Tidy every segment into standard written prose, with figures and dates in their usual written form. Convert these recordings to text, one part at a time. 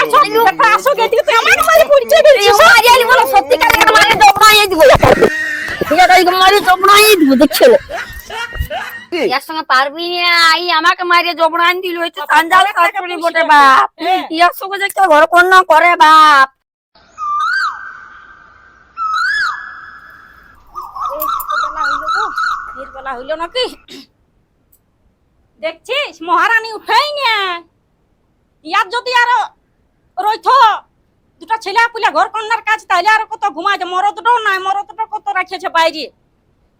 আসো গেদিকে তুই আমার মারি পরিচয় দিছিস মারি আলি বল সত্যি কারে মারি দবড়াই দিব এটা মারি দবড়াই দিব দেখছিল ইয়ার সঙ্গে পারবি না আই আমাকে মারিয়ে জবড়ান দিল হইতো সাঞ্জাল কাটরি বটে বাপ ইয়ার সঙ্গে যে একটা ঘর কোন করে বাপ নির্বেলা হইল নাকি দেখছিস মহারানী উঠাই না ইয়ার যদি আর রইতো দুটা ছেলে পুলে ঘর কন্যার কাজ তাইলে আর কত ঘুমাই যে মরদটাও নাই মরদটা কত রাখিয়েছে বাইরে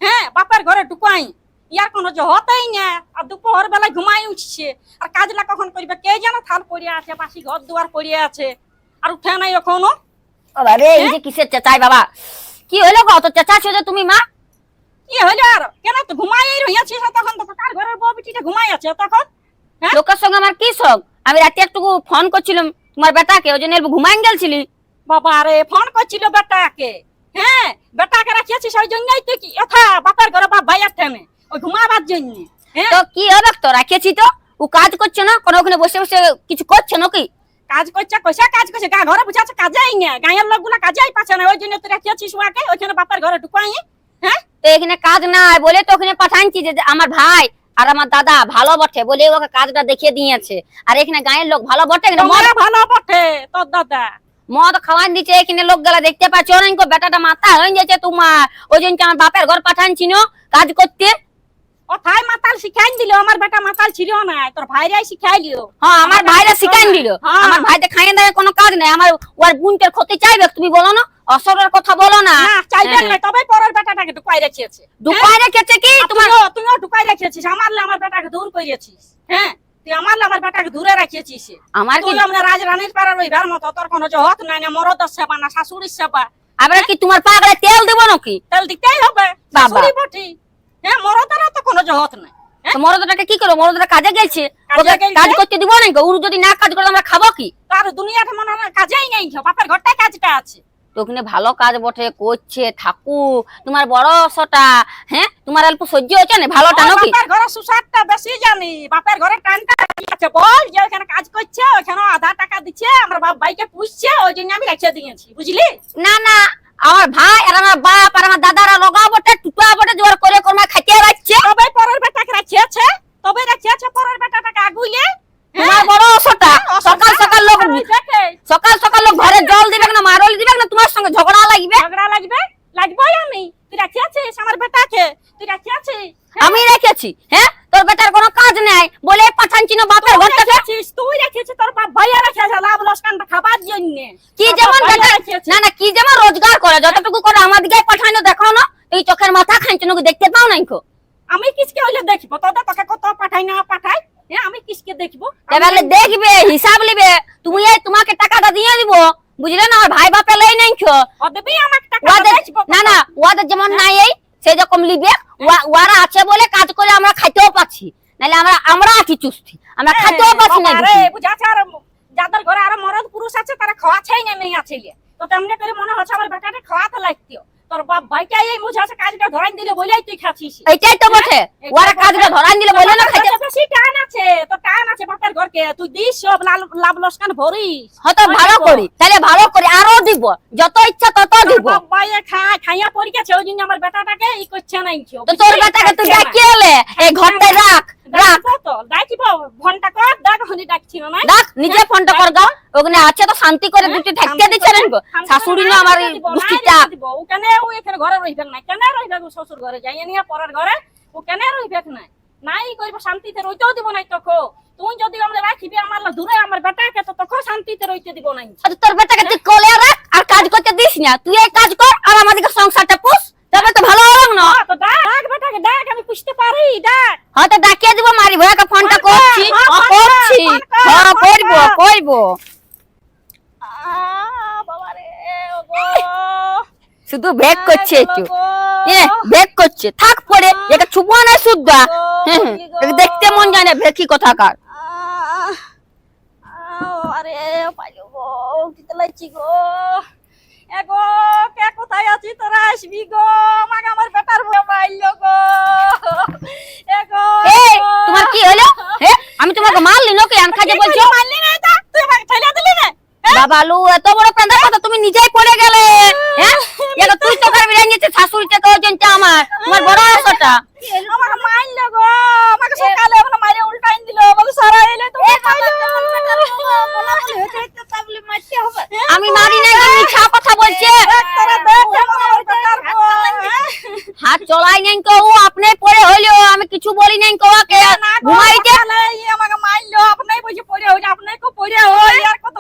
হ্যাঁ বাপের ঘরে ঢুকাই ইয়ার কোনো যে হতেই না আর দুপুর বেলায় ঘুমাই উঠছে আর কাজলা কখন করবে কে যেন থাল পড়িয়ে আছে পাশি ঘর দুয়ার পড়িয়ে আছে আর উঠে নাই এখনো আরে এই যে কিসের চেঁচাই বাবা কি হইলো গো তো চেঁচাছো যে তুমি মা কি হইলো আর কেন তো ঘুমাই রইয়াছিস তখন তো কার ঘরের বউ বিটিটা ঘুমাই আছে তখন হ্যাঁ লোকের সঙ্গে আমার কি শখ আমি রাতে একটু ফোন করছিলাম তোমার বেটাকে ওই জন্য ঘুমাই গেলছিলি বাবা আরে ফোন করছিল বেটাকে হ্যাঁ বেটাকে রাখিয়েছিস ওই জন্যই তুই কি কথা বাপের ঘরে বাপ ভাইয়ার ঠেমে ওই ঘুমাবার জন্য তো কি হবে তো রাখিয়েছি তো ও কাজ করছে না কোনো ওখানে বসে বসে কিছু করছে নাকি কাজ করছে কইসা কাজ করছে গা ঘরে বুঝাচ্ছে কাজেই না গায়ের লোকগুলা কাজেই পাচ্ছে না ওই জন্য তুই রাখিয়েছিস ওকে ওখানে বাপের ঘরে ঢুকাই হ্যাঁ তো এখানে কাজ নাই বলে তো ওখানে পাঠাইছি যে আমার ভাই আর আমার দাদা ভালো বটে বলে ওকে কাজটা দেখিয়ে দিয়েছে আর এখানে গায়ের লোক ভালো বটে মদ ভালো বটে তোর দাদা মদ খাওয়ান দিচ্ছে এখানে লোক গেলা দেখতে পাচ্ছ অনেক বেটাটা মাথা হয়ে যাচ্ছে তোমার ওই জন্য আমার বাপের ঘর পাঠানছি না কাজ করতে কোথায় মাতাল শিখাই দিল আমার বেটা মাতাল ছিল না তোর ভাইরাই শিখাইলিও হ্যাঁ আমার ভাইরা শিখাই দিল আমার ভাইতে খাইয়ে দেয় কোনো কাজ নাই আমার ওর বোনটার ক্ষতি চাইবে তুমি বলো না অসরের কথা বলো না চাইবে না তবে পরের বেটাটাকে ঢুকাই রেখেছে ঢুকাই রেখেছে কি তুমিও ঢুকাই রেখেছিস আমারলে আমার বেটাকে দূর করেছিস হ্যাঁ তুই আমারলে আমার বেটাকে দূরে রাখিয়েছিস আমার কি আমরা রাজরানীর পাড়ার ওইবার মতো তোর কোনো জহত নাই না মরদের সেবা না শাশুড়ির সেবা আবার কি তোমার পাগলে তেল দেব নাকি তেল দিতেই হবে শাশুড়ি বটি হ্যাঁ মরদারা তো কোনো জহত নাই মরদাটাকে কি করো মরদাটা কাজে গেছে কাজ করতে দিব না ওর যদি না কাজ করে আমরা খাবো কি তার দুনিয়াটা মনে হয় কাজেই নাই বাপের ঘরটাই কাজটা আছে তো ওখানে ভালো কাজ বটে করছে থাকু তোমার বড় সটা হ্যাঁ তোমার অল্প সহ্য হচ্ছে না ভালোটা নাকি বাপের ঘরে সুসারটা বেশি জানি বাপের ঘরে টানটা কি আছে বল যে ওখানে কাজ করছে ওখানে আধা টাকা দিচ্ছে আমার বাপ ভাইকে পুষছে ওই জন্য আমি রেখে দিয়েছি বুঝলি না না আমার ভাই আর আমার বাপ আর আমার দাদারা লগা বটে টুটা বটে জোর করে কর্মা খাইতে রাখছে তবে পরের বেটাকে রাখিয়েছে তবে রাখিয়েছে পরের বেটাটাকে আগুইলে তোমার বড় সটা সকাল সকাল লোক ঘরে জল দিবে না মারল দিবে না তোমার সঙ্গে ঝগড়া লাগবে লাগবেই আমি তুই রাখিয়েছিস আমার বেটাকে তুই রাখিয়েছিস আমি রেখেছি হ্যাঁ তোর বেটার কোনো কাজ নাই বলে পাঠানছি না বাপের ঘর থেকে তুই রেখেছিস তোর বাপ ভাইয়া রেখেছে লাভ লস্কানটা খাবার জন্য কি যেমন বেটা না না কি যেমন রোজগার করে যতটুকু করে আমাদেরকে পাঠানো দেখো না এই চোখের মাথা খাইছ নাকি দেখতে পাও নাই কো আমি কিসকে হইলে দেখব তোদের তোকে কত পাঠাই না পাঠাই হ্যাঁ আমি কিসকে দেখব এবারে দেখবে হিসাব লিবে তুমি এই তোমাকে টাকাটা দিয়ে দিব বুঝলে না ভাই বাপে লই নাই কো ও দেবি আমাকে টাকা না না ওদের যেমন নাই এই সেই রকম লিবে ওরা আছে বলে কাজ করে আমরা খাইতেও পাচ্ছি নালে আমরা আছি চুস্তি আমরা খাইতেও পাচ্ছি না আরে বুঝাছ আর যাদের ঘরে আর মরদ পুরুষ আছে তারা খাওয়াছেই না নেই আছে তো তেমনি করে মনে হচ্ছে আমার বেটাকে খাওয়াতে লাগতিও তোর বাপ ভাইকে এই বুঝাছে কাজটা ধরাই দিলে বলেই তুই খাচ্ছিস এইটাই তো বটে ওরা কাজটা ধরাই দিলে বলে না খাইতে বেশি টান আছে তো টান আছে বাপের ঘরকে তুই দিস সব লাভ লস্কান ভরিস হয়তো ভালো করি তাহলে ভালো করি আরো দিব যত ইচ্ছা তত দিব বাপ ভাইয়ে খাইয়া পড়ি গেছে ওই জন্য আমার বেটাটাকে ই করছে না তো তোর বেটাকে তুই ডাকিয়ে এলে এই ঘরটায় রাখ তো ডাকিব ফোনটা কর ডাক হনি ডাকছিল না ডাক নিজে ফোনটা কর দাও ওখানে আছে তো শান্তি করে দুটি ঠেকতে দিছে না শাশুড়ি না আমার দুষ্টিটা ও কেন ও এখানে ঘরে রইবে না কেন রইবে শ্বশুর ঘরে যাই নিয়ে পরের ঘরে ও কেন রইবে না নাই কইব শান্তিতে রইতেও দিব না তখন তুই যদি আমরা রাখিবি আমার দূরে আমার বেটাকে তো তখন শান্তিতে রইতে দিব না তোর বেটাকে তুই কোলে রাখ আর কাজ করতে দিস না তুই এই কাজ কর আর আমাদেরকে সংসারটা পুষ তবে তো ভালো হবে না তো ডাক বেটাকে ডাক আমি পুষতে পারি ডাক হ্যাঁ তো ডাকিয়ে দিব মারি ভয়াকে ফোনটা করছি হ্যাঁ করব বাবা রে ওগো শুধু ব্যাক করছে একটু ব্যাক করছে থাক পড়ে এটা ছুপো না সুদ্ধা দেখতে মন যায় না ভেকি কথাকার আরে পাইলো গো কিতে লাইছি গো এগো কে কোথায় আছি তোরা আসবি গো আমাকে আমার বেটার ভয় মাইলো গো এগো এই তোমার কি হলো আমি তোমাকে মারলি নাকি আনখা যে বলছো মারলি না তা তুই আমাকে ঠেলা দিলি না বাবালু এত বড় পেঁদার কথা তুমি নিজেই পড়ে গেলে। হ্যাঁ এটা তুই তো করবি রাইনিতে শাশুড়িকে তো জেনটা আমার তোমার বড় আশাটা। আমাকে মারলো গো, আমাকে সকালে আমরা মারে উল্টাইন দিল, বলে সারা এলে তো আমি মারি নাই, মিথ্যা কথা বলছে। হাত চলাই নাই কেউ, আপনি পড়ে হইলো, আমি কিছু বলি নাই কোয়াকে। ঘুমাইতে আমাকে মারলো, আপনি বুঝে পড়ে হইলো, আপনি কো পড়ে হই আর কত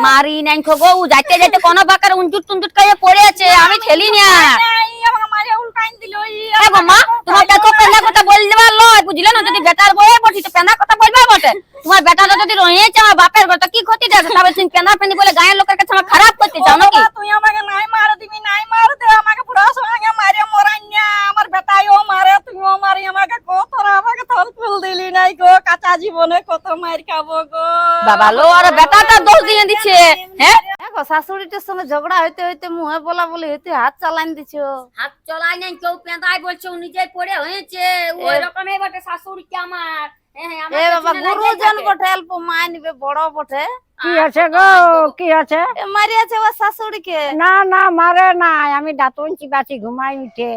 মারি নাই গো, যাইতে যাইতে কোন বাকার উঞ্জুট টুঞ্জুট খাইয়ে পড়ে আছে, আমি ঠেলি না। আমাকে মারে উল্টাইন দিল। এ গো মা তোমার তো পেনা কথা বলতে পারলো, বুঝলে না? যদি বেটার বয়ে বসি তো পেনা কথা বলবে বটে। তোমার বেটাটা যদি রয়েছে আমার বাপের ঘর, তো কি ক্ষতি দেয়? তবে তুমি পেনা পেনি বলে গায়ের লোকের কাছে আমার খারাপ করতে চাও নাকি? তুই আমাকে নাই মার দিবি, নাই মার দে, আমাকে পুরো সঙ্গে মারে মরাই না। আমার বেটাইও মারে, তুইও মারি, আমাকে কত আমাকে থল ফুল দিলি নাই গো, কাঁচা জীবনে কত মার খাবো গো। বাবা লো আর বেটাটা দোষ দিয়ে দিচ্ছে। হ্যাঁ দেখো শাশুড়িটার সঙ্গে ঝগড়া হইতে হইতে মুহে বলা বলে হইতে হাত চালান দিছো। হাত চলাই নাই কেউ, পেঁদাই বলছে ও নিজেই পড়ে হয়েছে। ওই রকমই বটে শাশুড়ি কি আমার। এ বাবা গুরুজন বটে, অল্প মানবে, বড় বটে। কি আছে গো, কি আছে? এ মারিয়াছে ও শাশুড়িকে। না না মারে নাই, আমি দাঁতন চিবাচ্ছি ঘুমাই উঠে,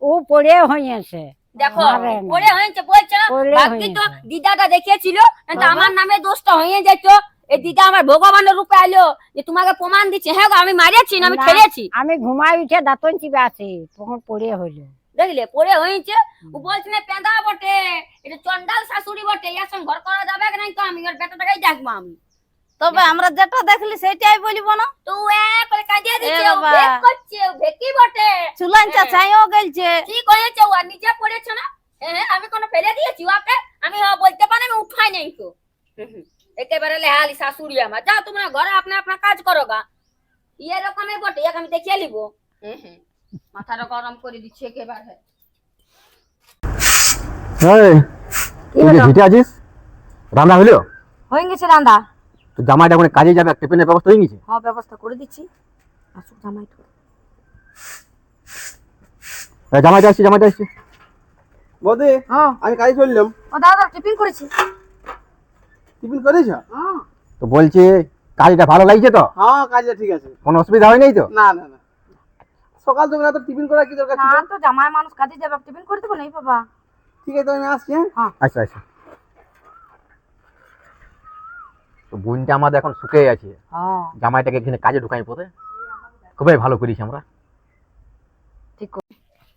ও পড়ে হয়েছে। দেখো মারে না। পড়ে হয়েছে বলছে না, পড়ে বাকি তো হয়েছে। দিদাটা দেখিয়েছিল, কিন্তু আমার নামে দোষটা হয়ে যেত। এই দিদা আমার ভগবানের রূপে আইলো যে তোমাকে প্রমাণ দিচ্ছে। হ্যাঁ গো আমি মারিয়েছি না, আমি না, ঠেলেছি। আমি ঘুমাই উঠে দাঁতন চিবাচ্ছি, তখন পড়ে হইলো। দেখলে পড়ে হয়েছে। ও বলছে না পেঁদা বটে, এটা চন্ডাল শাশুড়ি বটে, এর সঙ্গে ঘর করা যাবে নাই। তো আমি ওর বেটাটাকেই দেখবো আমি। তবে আমরা যেটা দেখলি সেটাই বলিব না। তো এক করে কাঁদিয়ে দিচ্ছে, ও বাবা। ভেক করছে, ও ভেকি বটে। চুলান চাচাইও গেলছে। ঠিক হয়েছে, ও আর নিজে পড়েছে না। হ্যাঁ আমি কোনো ফেলে দিয়েছি ওকে? আমি বলতে পারি আমি উঠাই নাই তো। একেবারে লেহালি শাশুড়ি আমার। যাও তোমরা ঘরে আপনার আপনার কাজ করো গা। এরকমই বটে, এক আমি দেখিয়ে নিবো। মাথাটা গরম করে দিচ্ছে একেবারে। ঘিটে আছিস? রান্না হইলো? হয়ে গেছে রান্দা। তো জামাইটা কোনো কাজে যাবে, টিফিনের ব্যবস্থা হয়ে গেছে? হ্যাঁ ব্যবস্থা করে দিচ্ছি, আসুক জামাই। জামাইটা আসছে, জামাইটা আসছে। বৌদি হ্যাঁ আমি কাজে চললাম। ও দাদা টিফিন করেছি। টিফিন করেছ? হ্যাঁ তো বলছে কাজটা ভালো লাগছে তো? হ্যাঁ কাজটা ঠিক আছে, কোনো অসুবিধা হয় নাই তো? না না না। সকাল তুমি তো টিফিন করার কি দরকার ছিল? না তো জামাই মানুষ কাজে যাবে, টিফিন করে দেবো নাই বাবা। ঠিক আছে আমি আসছি। হ্যাঁ আচ্ছা আচ্ছা। তো বোনটা আমাদের এখন সুখে আছে, হ্যাঁ জামাইটাকে এখানে কাজে ঢুকাই পড়ে খুবই ভালো করেছি আমরা।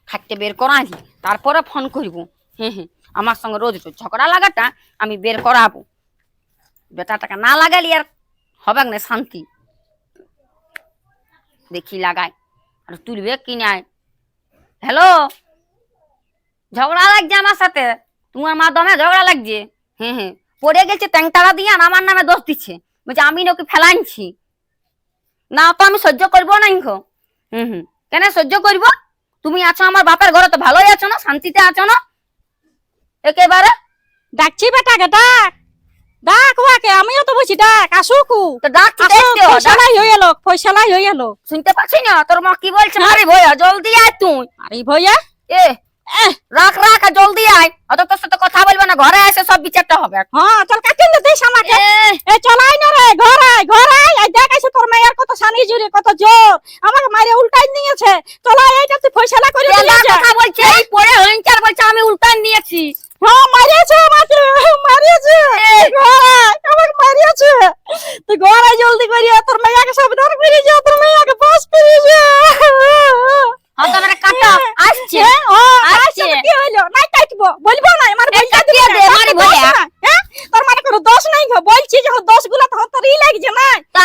খাটতে বের করাই তারপরে ফোন করব। আমার সঙ্গে রোজ রোজ ঝগড়া লাগাটা আমি বের করাবো। বেটাটাকে না লাগালি আর হবে না শান্তি। দেখি লাগাই আর তুলবে কি নাই। হ্যালো, ঝগড়া লাগছে আমার সাথে, তোমার মাধ্যমে ঝগড়া লাগছে। পড়ে গেছে ট্যাংটারা দিয়ে আর আমার নামে দোষ দিচ্ছে, বলছে আমি নাকি ফেলাইছি। না তো আমি সহ্য করবো না। কেন সহ্য করবো? তুমি আছো আমার বাপের ঘরে, তো ভালোই আছো না, শান্তিতে আছো না একেবারে? ডাকছি বেটাকে, ডাক ডাক ওকে, আমিও তো বলছি ডাক, আসুক। তো ডাক ফয়সালাই হয়ে এলো, ফয়সালাই হয়ে এলো। শুনতে পাচ্ছি না তোর মা কি বলছে? আরে ভইয়া জলদি আয় তুই। আরে ভইয়া এ রাখ রাখ আর জলদি আয়, অত তোর সাথে কথা বলবো না, ঘরে এসে সব বিচারটা হবে। হ্যাঁ চল কাটিন দিস আমাকে। এ চলাই না রে, ঘর আয় ঘর আয়। এই দেখ এসে তোর মায়ের কত সানি জুড়ে, কত জোর, আমাকে মারে উল্টাই নিয়েছে। চলাই এইটা তুই ফয়সালা করে দিয়েছে। কথা বলছে এই পড়ে হইনচার বলছে আমি উল্টান নিয়েছি। হ্যাঁ মারিয়েছে আমাকে, মারিয়েছে। ঘর আয়, আমাকে মারিয়েছে। তুই ঘর আয় জলদি করিয়া, তোর মাইয়াকে সাবধান করে যা, তোর মাইয়াকে বাস করে যা। হ্যাঁ তো আমরা কাটা আসছে। আসছে কি হইলো? নাই কাটবো, বলবো না আমার বলটা কাটিয়ে দে, মারি ভইয়া। হ্যাঁ তোর মানে কোনো দোষ নাই গো, বলছি যে দোষ গুলো তো তোরই লাগছে না। তা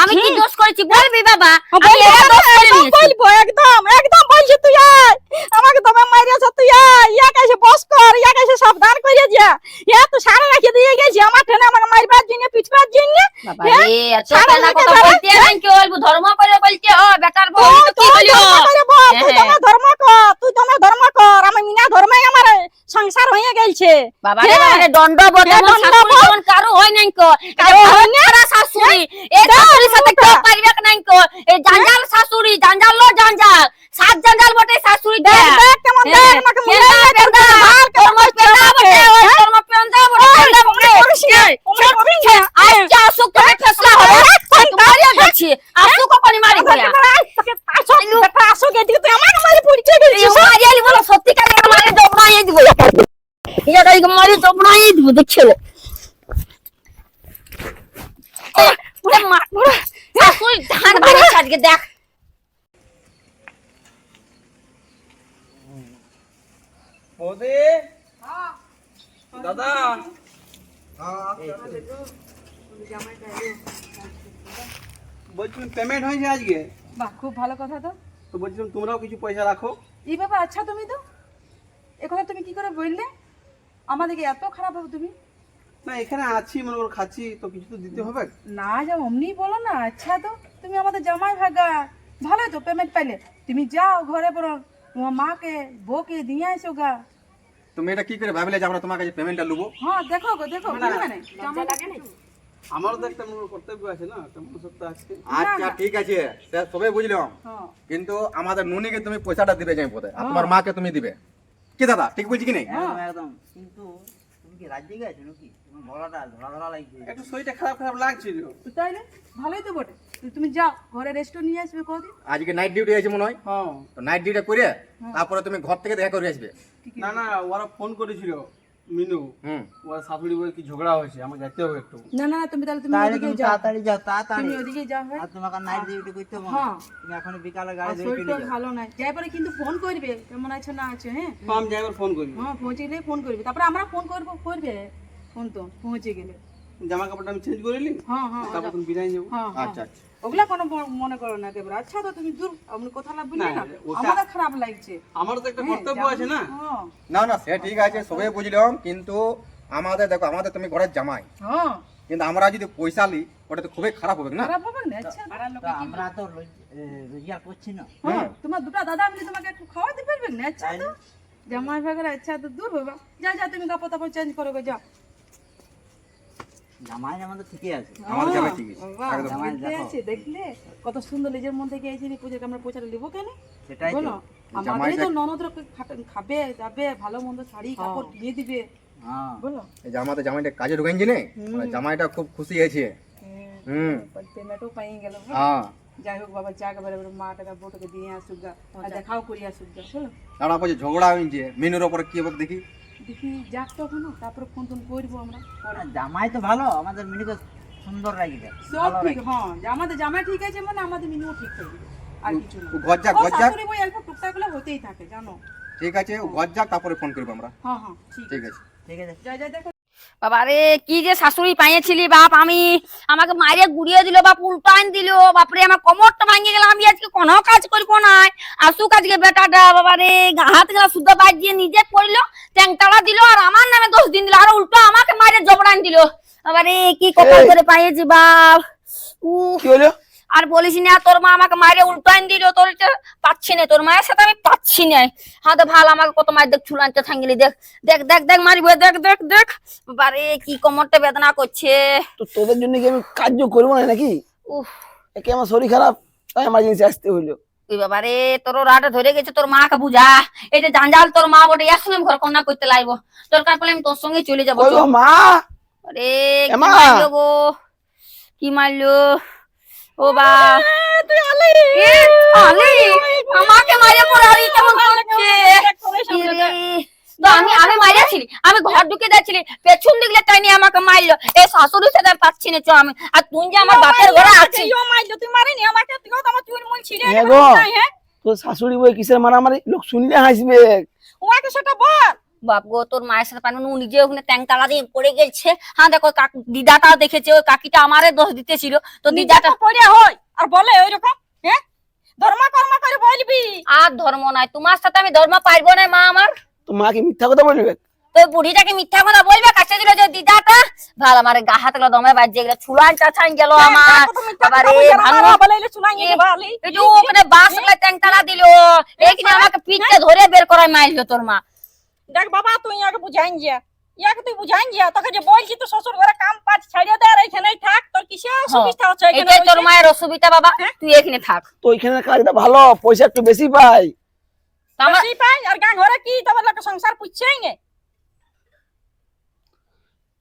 আমি কি দোষ করেছি বলবি বাবা? আমি বলবো, একা দোষ করে নিয়েছি। বলবো একদম একদম বলছি, তুই আয় আমাকে দমে মারিয়েছ, তুই আয় ইয়াকে এসে বস কর, ইয়াকে এসে সাবধান করে যা। ইয়া তো সারা রাখি দিয়ে গেছি আমার ঠেনে, আমাকে মারবার জন্য পিছবার জন্য। বাবা রে এত কেনা কথা বলতে নাই, কি বলবো? ধর্ম করে বলতে ও বেটার বউ তো কি হলো? তুই দমে ধর্ম কর, তুই দমে ধর্ম কর, আমি মিনা ধর্মে আমার সংসার হয়ে গেছে। বাবা রে মানে দণ্ড বদমন শাশুড়ি যেমন কারো হয় নাই কো, কারো হয় না শাশুড়ি। এই শাশুড়ির সাথে কেউ পারবে নাই কো। এই জাঞ্জাল শাশুড়ি, জাঞ্জাল লো জাঞ্জাল, সাত জাঞ্জাল বটে শাশুড়ি। দেখ দেখ কেমন দেখ আমাকে মুড়ে তোর মা পেন্দা বটে, তোর মা পেন্দা ইয়ার আইকে মারি জবড়াই দিব দেখছে পুরো মার পুরো শাশুড়ি ধান বাড়িছে আজকে দেখ বৌদি দাদা বলছিলাম পেমেন্ট হয়েছে আজকে। বাহ, খুব ভালো কথা তো। তো বলছিলাম তোমরাও কিছু পয়সা রাখো। এই বাবা, আচ্ছা তুমি তো এ কথা তুমি কি করে বললে? আমাদেরকে এত খারাপ হবে তুমি? না এখানে আছি মনে করো, খাচ্ছি তো কিছু তো দিতে হবে। না যা অমনি বলো না। আচ্ছা তো তুমি আমাদের জামাই ভাগা, ভালোই তো পেমেন্ট পাইলে। তুমি যাও ঘরে বলো তোমার মাকে বউকে দিয়ে আসো গা। তুমি এটা কি করে ভাবলে যে আমরা তোমার কাছে পেমেন্টটা লুবো? হ্যাঁ দেখো গো, দেখো মানে জামাই লাগে না। আমারও তো একটা মনে করো কর্তব্য আছে না, একটা মনুষ্যত্ব আছে। আচ্ছা ঠিক আছে, সে সবাই বুঝলাম, হ্যাঁ কিন্তু আমাদের নুনিকে তুমি পয়সাটা দিবে যাই পথে, আর তোমার মাকে তুমি দিবে কি দাদা, ঠিক বলছি কি নেই? একদম। কিন্তু তুমি কি রাজি গেছো নাকি? তুমি গলাটা ধরা ধরা লাগছে। একটু শরীরটা খারাপ খারাপ লাগছিল। তাইলে ভালোই তো বটে। তুমি যাও ঘরে রেস্ট নিয়ে আসবে কদিন। আজকে নাইট ডিউটি আছে মনে হয়, হ্যাঁ তো নাইট ডিউটি করে তারপরে তুমি ঘর থেকে দেখা করে আসবে। না না, ওরা ফোন করেছিল মিনু, ওরা শাশুড়ি বলে কি ঝগড়া হয়েছে, আমার যেতে হবে একটু। না না, তুমি তাহলে তুমি তাহলে ওদিকে তুমি যাও, তাড়াতাড়ি যাও, তাড়াতাড়ি। তুমি ওদিকে যাও। হ্যাঁ আর তোমাকে নাইট ডিউটি করতে হবে না। হ্যাঁ। তুমি এখন বিকালে গাড়ি আর ধরে শরীরটা চলে যাও। ভালো নাই, যাই পরে কিন্তু ফোন করবে কেমন আছে না আছে। হ্যাঁ হ্যাঁ আমি যাইবার ফোন করি। হ্যাঁ পৌঁছে গেলে ফোন করবে, তারপরে আমরা ফোন করবো, করবে ফোন তো পৌঁছে গেলে। জামা কাপড়টা আমি চেঞ্জ করে নিই, হ্যাঁ হ্যাঁ তারপর তুমি বিদায় যাবো। হ্যাঁ আচ্ছা আচ্ছা, ওগুলা কোনো মনে করো না একেবারে। আচ্ছা তো তুমি দূর আপনি কথা না বুঝলে না, ওটা- আমাদের খারাপ লাগছে। আমারও তো একটা কর্তব্য আছে না। হ্যাঁ না না সে ঠিক আছে, সবাই বুঝলাম, কিন্তু আমাদের দেখো, আমাদের তুমি ঘরের জামাই, হ্যাঁ কিন্তু আমরা যদি পয়সা লি ওটা তো খুবই খারাপ হবে না। খারাপ হবে না। আচ্ছা তো আমরা তো রোজগার করছি না। হ্যাঁ তোমার দুটা দাদা মিলে তোমাকে একটু খাওয়াতে পারবেন না? আচ্ছা তো জামাই ভাগের আচ্ছা তো দূর বাবা, যা যা তুমি কাপড় তাপড় চেঞ্জ করো গো, যাও। জামাই আমাদের ঠিকই আছে। আমাদের জামাই ঠিক আছে, বাহ, একদম। জামাই আছে, দেখলে কত সুন্দর নিজের মন থেকে এই জিনিস পুজোকে আমরা পয়সাটা নিবো কেন সেটাই তো। বলো? আমাদেরই তো ননদরা খাবে যাবে, ভালো মন্দ শাড়ি কাপড় কিনে দিবে হ্যাঁ। বলো। এই যে আমাদের জামাইটা কাজে ঢুকাইছি না, জামাইটা খুব খুশি আছে। পেমেন্টও পাই গেল। হ্যাঁ যাই হোক বাবা, যাক এবারে মা টাকা বউটাকে দিয়ে আসুক গা, আর দেখাও করি আসুক গা। বলো আমরা বলছি ঝগড়া হয়েছে মিনুর ওপরে কি হবে দেখি। দেখি যাক তখন, তারপরে ফোন টোন করবো আমরা। আর জামাই তো ভালো, আমাদের মিনুকে সুন্দর লাগবে। সব ঠিক। হ্যাঁ আমাদের জামাই ঠিক আছে মানে আমাদের মিনিও ঠিক থাকবে, আর কিছু না। ঘর যাক, ও ঘর যাক, শাশুড়ি বই অল্প টুকটাক গুলো হতেই থাকে জানো। ঠিক আছে, ও ঘর যাক তারপরে ফোন করবো আমরা। হ্যাঁ হ্যাঁ ঠিক ঠিক আছে। ঠিক আছে। যাই যাই দেখো। বাবা রে কি যে শাশুড়ি পাইয়েছিলি বাপ, আমি আমাকে মারিয়ে গুড়িয়ে দিল বাপ, উল্টান দিল বাপরে, আমার কোমরটা ভাঙিয়ে গেল, আমি আজকে কোনো কাজ করবো না। আসুক আজকে বেটাটা, বাবা রে হাত গেলা শুদ্ধ বাজিয়ে নিজে করলো, ট্যাংটালা দিল, আর আমার নামে 10 দিন দিল, আর উল্টো আমাকে মারিয়ে জবড়ান দিল। বাবা রে কি কপাল করে পাইয়েছি বাপ। কি হলো? আর বলিস না, তোর মা আমাকে মারে উল্টান দিল, তোর পাচ্ছি না, তোর মায়ের সাথে আমি পাচ্ছি না। হাতে ভাল আমাকে কত মায়ের দেখ চুলানতে থাঙ্গিলি, দেখ দেখ দেখ দেখ মারিব, দেখ দেখ দেখ বারে কি কোমরটা বেদনা করছে। তো তোদের জন্য কি আমি কার্য করবো না নাকি? উফ একে আমার শরীর খারাপ, তাই এমার্জেন্সি আসতে হইলো। ওই বাবা রে তোর রাটা ধরে গেছে, তোর মাকে বুঝা, এই যে জাঞ্জাল তোর মা বটে, এর সঙ্গে ঘর কন্যা করতে লাগবো, দরকার পড়লে আমি তোর সঙ্গে চলে যাবো। ওই গো মা, আরে কি এমা! মারলো গো, কি মারলো ও বা তুই আলি এ, আলি, আমাকে মারে পড়ে আলি কেমন করছে। ইরে, তো আমি মারিয়াছিলি, আমি ঘর ঢুকে যাচ্ছিলি, পেছন দিকলে টাইনি আমাকে মারলো, এই শাশুড়ি সাথে আর পাচ্ছি না, আমি আর তুই যে আমার বাপের ঘরে আছিস। ইও মাইলো, তুই মারিনি আমাকে, তুই তো আমার চুল মুল ছিঁড়ে হ্যাঁ গেল। গো। হ্যাঁ তোর শাশুড়ি বই কিসের মারামারি, লোক শুনলে হাসবে। ওকে সেটা বল। বাপ গো তোর মায়ের সাথে পানো নিজে ওখানে ট্যাংটালা দিয়ে পড়ে গেছে। হ্যাঁ দেখো দিদাটা দেখেছে, ওই কাকিটা আমারে দোষ দিতেছিল, তো দিদাটা পড়ে হয় আর বলে ওইরকম। হ্যাঁ ধর্ম কর্ম করে বলবি। আর ধর্ম নাই, তোমার সাথে আমি ধর্ম পারবো না মা আমার। তো মা কি মিথ্যা কথা বলবে? তো ওই বুড়িটাকে মিথ্যা কথা বলবে, কাছে দিল যে দিদাটা ভাল, আমার গা হাত গুলো দমে বাজে গেল, চুলানটা ছাই গেল আমার। বাবারে ভালো বলাইলে শুনাই নিয়ে ভালি। এই যে ওখানে বাস গুলা ট্যাংটালা দিল, এইখানে আমাকে পিঠে ধরে বের করায় মারলো তোর মা। দেখ বাবা তুই ইয়াকে বুঝাইন যা, ইয়াকে তুই বুঝাইন যা, তোকে যে বলছি তো শ্বশুর ঘরে কাম কাজ ছাড়িয়ে দে আর এখানেই থাক, তোর কিসে অসুবিধা হচ্ছে এখানে? এটাই তোর মায়ের অসুবিধা বাবা, তুই এখানে থাক। তো ওইখানে কাজটা ভালো, পয়সা একটু বেশি পাই। তো আমার বেশি পাই আর গাঁ ঘরে কি তোমার লোক সংসার পুচ্ছেই নে।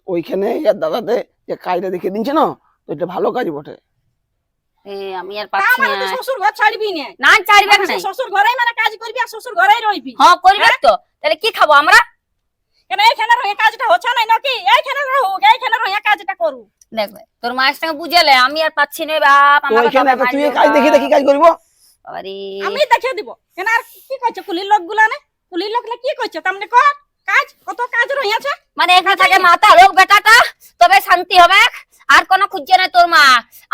ওইখানে ইয়ার দাদাতে যে কাজটা দেখে দিচ্ছে না, তো এটা ভালো কাজ বটে। আমি আর পাচ্ছি মানে তুই না, শ্বশুর ঘর ছাড়বি না? না চাইবে না। শ্বশুর ঘরেই মানে কাজ করবি আর শ্বশুর ঘরেই রইবি। হ্যাঁ করবে তো, তাহলে কি খাবো আমরা? কেন এইখানে রয়ে কাজটা হচ্ছে না নাকি? এইখানে রহুক, এইখানে রয়ে কাজটা করু। দেখবে তোর মায়ের সঙ্গে বুঝালে আমি আর পাচ্ছি না বাপ, তো আমাকে এখানে তবে একটা তুই মারবে কাজ দেখি বাপ। দেখি কাজ করবো। বাবারে, আমি দেখিয়ে দিব। কেন আর কি করছে কুলির লোকগুলা না? কুলির লোকলা কি করছে? তামনে কর কাজ, কত কাজ রয়েছে। মানে এখানে থাকে মাথা রোগ বেটাটা, তবে শান্তি হবে। আর কোনো খুঁজছে না তোর মা,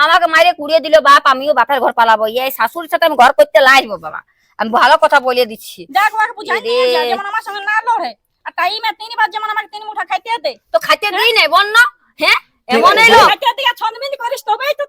আমাকে মাইরে কুড়িয়ে দিল বাপ, আমিও বাপের ঘর পালাবো। এই শাশুড়ির সাথে আমি ঘর করতে লাগবো বাবা, আমি ভালো কথা বলে দিচ্ছি। যাক ওকে বুঝাই রে। নিয়ে যা, যেমন আমার সঙ্গে না লড়ে। আর টাইমে 3 বার যেমন আমাকে 3 মুঠা খাইতে দে। তো খাইতে দিই নাই বন্য, হ্যাঁ ঠিক এমন আছে। এলো। খাইতে দিয়ে ছন্দমিন্দি করিস তবেই তো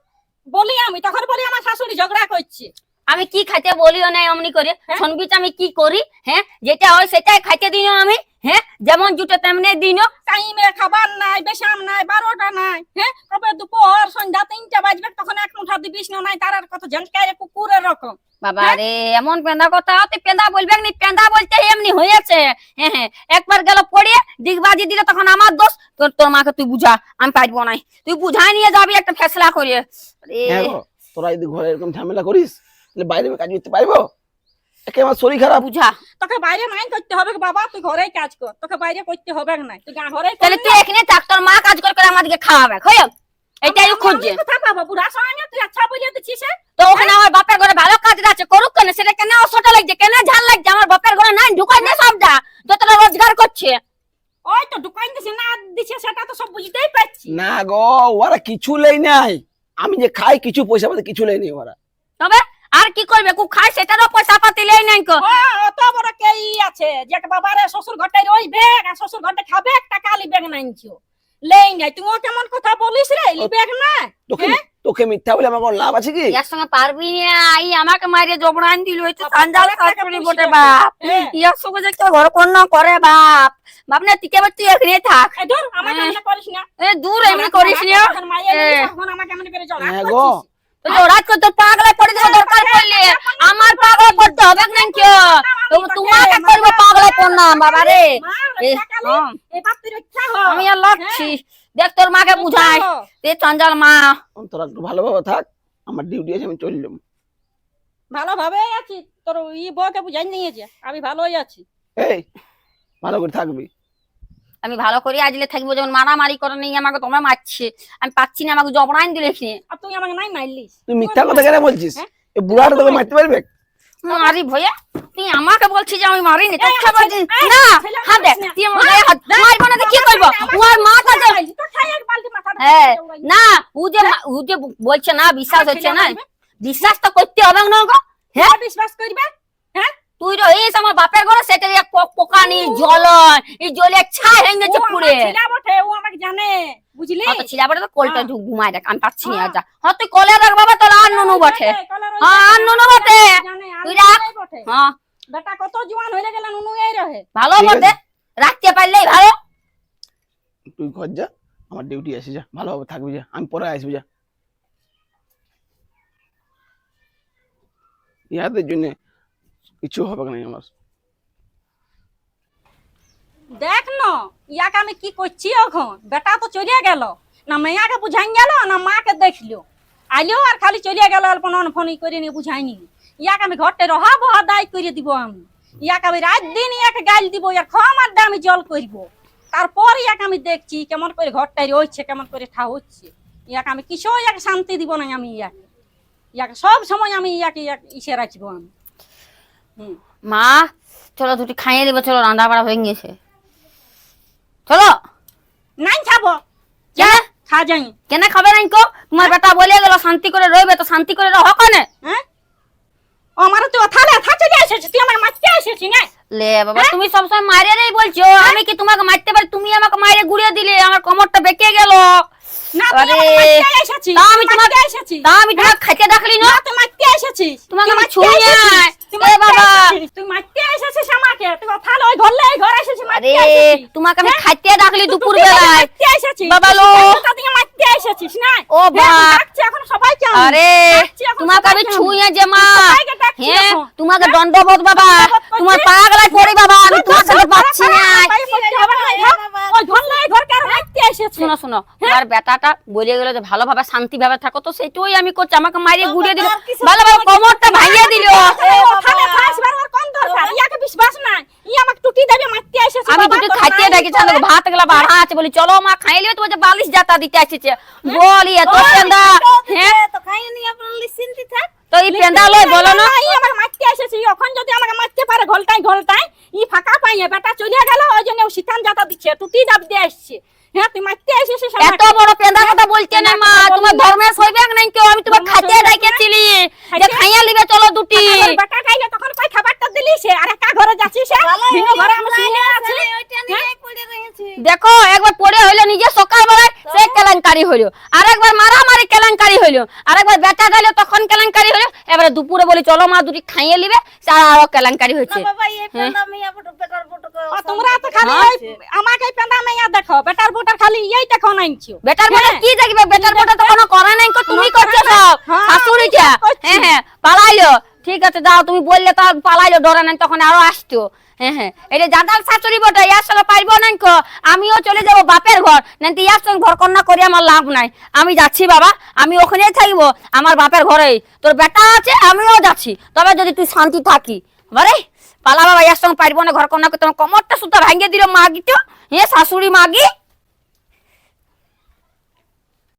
বলি আমি। তখন বলি আমার শাশুড়ি ঝগড়া করছে। আমি কি খাইতে বলিও নাই অমনি করে, শুনবি আমি কি করি? হ্যাঁ যেটা হয় সেটাই খাইতে দিও আমি, হ্যাঁ যেমন জুটে তেমনি দিও। টাইমে খাবার নাই, বেশাম নাই, 12টা নাই। হ্যাঁ কবে দুপুর সন্ধ্যা 3টা বাজবে তখন 1 মুঠা দিবিস না নাই। তার আর কত ঝঞ্কারে কুকুরের রকম। বাবা রে, এমন পেন্দা কথা, তুই পেন্দা বলবে না? পেন্দা বলতে এমনি হয়েছে। হ্যাঁ হ্যাঁ, একবার গেল পড়িয়ে ডিগবাজি দিলে তখন আমার দোষ। তোর মাকে তুই বুঝা, আমি পারবো নাই। তুই বুঝাই নিয়ে যাবি একটা ফেসলা করে। হ্যাঁ গো, তোরা যদি ঘরে এরকম ঝামেলা করিস তাহলে বাইরে আমি কাজ করতে পারবো? একে আমার শরীর খারাপ। বুঝা, তোকে বাইরে নাই করতে হবে বাবা, তুই ঘরেই কাজ কর। তোকে বাইরে করতে হবে না, তুই ঘরেই তাহলে তুই এখানে থাক, তোর মা কাজ করে আমাদেরকে খাওয়াবে। হয় এটাই খুঁজছে। কথা পাবো বুড়া সঙ্গে তুই আচ্ছা বুঝিয়ে দিচ্ছিস। তো ওখানে আমার বাপের ঘরে ভালো কাজ আছে, করুক কেন? সেটা কেন অসটা লাগছে, কেন ঝাল লাগছে? আমার বাপের ঘরে নাই ঢুকাই না সবটা, যতটা রোজগার করছে। ওই তো দোকান দিছে না দিছে সেটা তো সব বুঝতেই পারছি। না গো, ওরা কিছু লেই নাই। আমি যে খাই কিছু পয়সা পাতে কিছু লেই নাই ওরা। তবে আর কি করবে? কু খায় সেটারও পয়সা পাতি লেই নাই কো। অত বড় কে আছে যে বাবারে শ্বশুর ঘরটা রইবে আর শ্বশুর ঘরটা খাবে, টাকা লিবেগ নাইছো লেই নাই। তুইও কেমন কথা বলিস রে? লিবেগ না তোকে তোকে মিথ্যা বলে আমার কোনো লাভ আছে কি? ইয়ার সঙ্গে পারবি না, এই আমাকে মারিয়ে জবড়ান দিল। হইতো সান্দালে শাশুড়ি বটে বাপ। ইয়ার সঙ্গে যে কেউ ঘর কোন করে বাপ। বাপ না তুই তুই এখানে থাক। এই ধর আমাকে এমন করিস না। এ দূর এমনি করিস না। এখন মাইয়া নিস, এখন আমাকে এমন করে জড়া হ্যাঁ গো, করছিস। তো জড়াত কর, তোর পাগলা পড়ে যাওয়া দরকার পড়লে আমার পাগলা পড়তে হবে না কেউ। তোমাকে করবো পাগলা পড়না বাবা রে। মা, এ, রক্ষা কালি, হ্যাঁ। এই বাপ তুই রক্ষা হ। আমি আর লাগছি। দেখ তোর মাকে বুঝাই, এ চঞ্চল মা। তোরা একটু ভালোভাবে থাক, আমার ডিউটি আছে, আমি চললাম। ভালোভাবে আছি, তোর বউকে বুঝাই নিয়েছে আমি ভালোই আছি। এই ভালো করে থাকবি। আমি ভালো করে আজলে থাকবো, যেমন মারামারি করে নেই আমাকে, তোমার মারছে। আমি পাচ্ছি না, আমাকে জবড়াইন দিলে আর তুই আমাকে নাই মারলিস। তুই মিথ্যা কথা কেন বলছিস? এই বুড়াটা তোকে মারতে পারবে? মারি ভইয়া, তুই আমাকে বলছিস যে আমি মারিনি? এই, তোর আমার বলছিস এই, না? ছেলে হ্যাঁ দেখ, মারিস না। তুই আমার গায়ে হাত মারবো না তো কি করবো? ওর মা কাছে তো খাই এক বালতি মাথাটা হ্যাঁ উড়াই। না, ও যে বলছে না, বিশ্বাস আমার হচ্ছে ছেলে না। মারবে? বিশ্বাস তো করতে হবে না গো। হ্যাঁ বিশ্বাস করবে? হ্যাঁ তুই রহিস আমার বাপের ঘরে, সেটা পোকা নি জল, এই জলে ছাই হয়ে গেছে ও আমার পুড়ে। ছেলে বটে, ও আমাকে জানে, বুঝলি? হ্যাঁ তো ছিলা বটে, তো কোলটা হ্যাঁ। ঘুমাই দেখ, আমি পাচ্ছি না হ্যাঁ। যা। হ্যাঁ তুই কোলে রাখ বাবা, তোর আর নুনু বটে। হ্যাঁ, আর নুনু বটে। তুই রাখ। হ্যাঁ বেটা কত জোয়ান হয়ে গেল, নুনু এই রহে। ভালো ঠিক বটে, আছে। রাখতে পারলেই ভালো। তুই ঘর যা, আমার ডিউটি আছে, যা ভালোভাবে থাকবি, যা আমি পরে আসবি, যা। ইহাদের জন্য কিছু হবে না আমার। দেখ না ইয়াকে আমি কি করছি এখন। বেটা তো চলে গেল, না মেয়াকে বুঝাই গেল না মাকে দেখলো, আইলো আর খালি চলে গেল। অল্প নন ফোন করে নিয়ে বুঝাইনি। ইয়াকে আমি ঘরতে রহা বহা দায় করে দিব আমি। ইয়াকে আমি রাত দিন ইয়াকে গাল দিব, ইয়ার খামার দা আমি জল করব। তারপর ইয়াকে আমি দেখছি কেমন করে ঘরটাই রয়েছে, কেমন করে ঠা হচ্ছে। ইয়াকে আমি কিছু ইয়াকে শান্তি দিব না আমি। ইয়াকে সব সময় আমি ইয়াকে ইসে রাখবো আমি। মা চলো দুটি খাইয়ে দেবো, চলো রান্না বাড়া হয়ে গেছে, চলো। নাই খাবো, কেন খা যাই। কেন খাবে নাই কো? তোমার বেটা বলে গেল শান্তি করে রইবে, তো শান্তি করে রহ কেনে? হ্যাঁ আমার তো থালে থা চলে এসেছিস, তুই আমাকে মারতে এসেছিস না? লে বাবা, তুমি সবসময় মারেরই বলছো। আমি কি তোমাকে মারতে পারি? তুমি আমাকে মাইরে গুড়িয়ে দিলে, আমার কোমরটা বেঁকে গেল। না তুই আরে, আমাকে মারতে এসেছিস। তা আমি তোমাকে এসেছিস। তা আমি তোমাকে খাইতে ডাকলি না? না তুই মারতে এসেছিস। তোমাকে তুই আমি মারতে ছুঁই এসেছিস। নাই। তুই এ মারতে বাবা। এসেছিস। তুই মারতে এসেছিস আমাকে। তুই থালে ওই ঘরে এই ঘরে এসেছিস মারতে আরে এসেছিস। তোমাকে আমি খাইতে ডাকলি তুই দুপুর তুই বেলায়। মারতে এসেছিস। বাবা তুই লো। কোথা থেকে মারতে এসেছিস না? ও হ্যাঁ, বাপ। ডাকছি এখন সবাইকে আমি। আরে ডাকছি এখন তোমাকে আমি সবাইকে ছুঁয়ে যে মা। সবাইকে ডাকছি হ্যাঁ এখন। তোমাকে দণ্ডবোধ বাবা, তোমার পাগলায় পড়ি বাবা, আমি তোমার সাথে পাচ্ছি না। ওই ঘর লাই ঘর কার মারতে এসেছিস। এসেছে শোনো শোনো তোমার বেটাটা বলে গেল যে ভালোভাবে শান্তিভাবে থাকো, তো সেটাই আমি করছি। আমাকে মারিয়ে গুড়িয়ে দিল, ভালোভাবে কোমরটা ভাঙিয়ে দিল। ওখানে ফাঁসবার ওর কোন দরকার? ইয়াকে বিশ্বাস নাই, ই আমাকে টুটি দেবে মারতে এসেছে। আমি বাবা, দুটো তোর খাইতে নাই দেখেছি, তো। ভাত গুলা বাড়া আছে বলি চলো মা খাইলে, তো বলছে বালিশ জাতা দিতে আসছে। বলি এত পেন্দা, হ্যাঁ তো খাই নি আপনার নিশ্চিন্তি থাক। তো এই পেন্দা লয় বলো না। ই আমাকে মারতে এসেছে, ই এখন যদি আমাকে মারতে পারে ঘলটাই ঘলটাই, ই ফাঁকা পাইয়ে বেটা চলে গেল, ওই জন্য ও শীতান জাতা দিচ্ছে, টুটি দাব দিয়ে আসছে। হ্যাঁ তুই মারতে এসেছিস এত বড় পেন্দা কথা বলছে না মা, তোমার ধর্মের সইবে নাই কেউ। আমি তোমার খাইতে ডাইকেছিলি যে খাইয়া লিবে চলো দুটি। বেটা খাইলে তখন কই খাবারটা দিলি সে আর একা ঘরে যাচ্ছিস সে ভিন্ন ঘরে আমি শুয়ে আছি। দেখো একবার পড়ে হইলো নিজে সকাল বেলায় সে কেলেঙ্কারি হইলো, আর একবার মারামারি কেলেঙ্কারি হইলো, আর একবার বেটা গেল তখন কেলেঙ্কারি হইলো, এবারে দুপুরে বলি চলো মা দুটি খাইয়ে লিবে, আরো কেলেঙ্কারি হয়েছে। বাবা এই পেন্দা মিয়া বেটার ফটো ও তোমরা তো খালি আমাকে পেন্দা মেয়া দেখো, বেটার বোটার খালি এই দেখো নাইছো। বেটার বটা কি দেখবে, বেটার বটা তো কোনো করে নাই, তুমি করছো সব শাশুড়িটা। হ্যাঁ হ্যাঁ পালাইলো, ঠিক আছে যাও, তুমি বললে তো পালাইলো, ডরে নাই তখন আরো আসতো। হ্যাঁ হ্যাঁ এটা জাদাল শাশুড়ি বটে, ইয়ার সঙ্গে পারবো না কো, আমিও চলে যাবো বাপের ঘর, না ইয়ার সঙ্গে ঘর কন্যা করে আমার লাভ নাই। আমি যাচ্ছি বাবা, আমি ওখানেই থাকবো আমার বাপের ঘরেই, তোর বেটা আছে আমিও যাচ্ছি, তবে যদি তুই শান্তি থাকি। বারে পালা বাবা, ইয়ার সঙ্গে পারবো না ঘর কন্যা, তোমার কোমরটা সুতা ভাঙিয়ে দিল মাগি, তো হ্যাঁ শাশুড়ি মাগি।